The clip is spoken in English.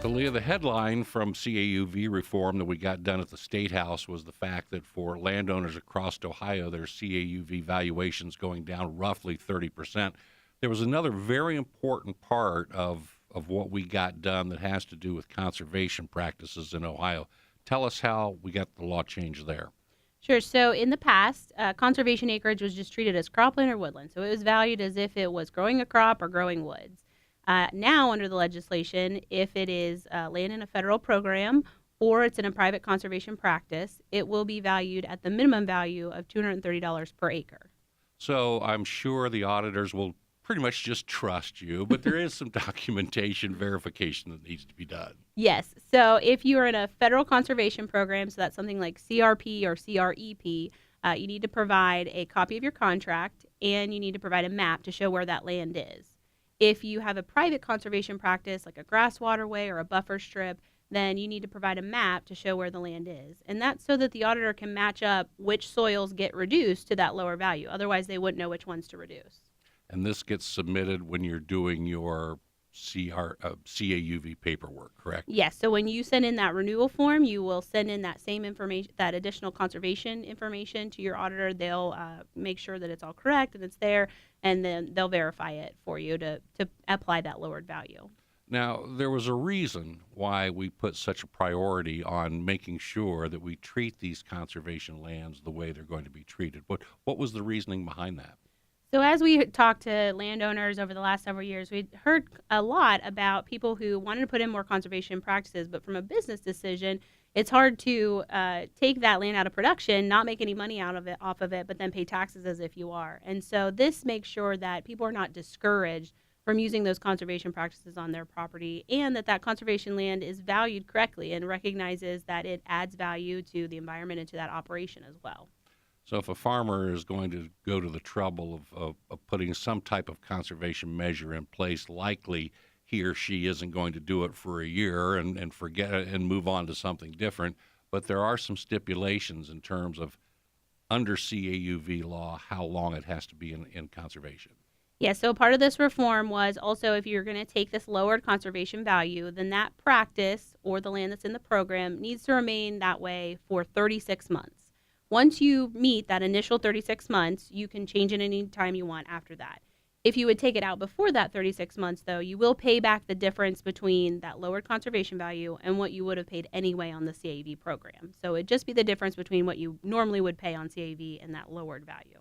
So, Leah, the headline from CAUV reform that we got done at the State House was the fact that for landowners across Ohio, their CAUV valuations going down roughly 30%. There was another very important part of what we got done that has to do with conservation practices in Ohio. Tell us how we got the law changed there. Sure. So in the past, conservation acreage was just treated as cropland or woodland. So it was valued as if it was growing a crop or growing woods. Now, under the legislation, if it is land in a federal program or it's in a private conservation practice, it will be valued at the minimum value of $230 per acre. So I'm sure the auditors will pretty much just trust you, but there is some documentation verification that needs to be done. Yes. So if you are in a federal conservation program, so that's something like CRP or CREP, you need to provide a copy of your contract and you need to provide a map to show where that land is. If you have a private conservation practice like a grass waterway or a buffer strip, then you need to provide a map to show where the land is. And that's so that the auditor can match up which soils get reduced to that lower value. Otherwise, they wouldn't know which ones to reduce. And this gets submitted when you're doing your CAUV paperwork, correct? Yes. So when you send in that renewal form, you will send in that same information, that additional conservation information to your auditor. They'll make sure that it's all correct and it's there, and then they'll verify it for you to apply that lowered value. Now, there was a reason why we put such a priority on making sure that we treat these conservation lands the way they're going to be treated. What was the reasoning behind that? So as we talked to landowners over the last several years, we heard a lot about people who wanted to put in more conservation practices, but from a business decision, it's hard to take that land out of production, not make any money out of it off of it, but then pay taxes as if you are. And so this makes sure that people are not discouraged from using those conservation practices on their property, and that conservation land is valued correctly and recognizes that it adds value to the environment and to that operation as well. So if a farmer is going to go to the trouble of putting some type of conservation measure in place, likely he or she isn't going to do it for a year and forget it and move on to something different. But there are some stipulations in terms of under CAUV law how long it has to be in conservation. Yeah, so part of this reform was also if you're going to take this lowered conservation value, then that practice or the land that's in the program needs to remain that way for 36 months. Once you meet that initial 36 months, you can change it any time you want after that. If you would take it out before that 36 months, though, you will pay back the difference between that lowered conservation value and what you would have paid anyway on the CAV program. So it'd just be the difference between what you normally would pay on CAV and that lowered value.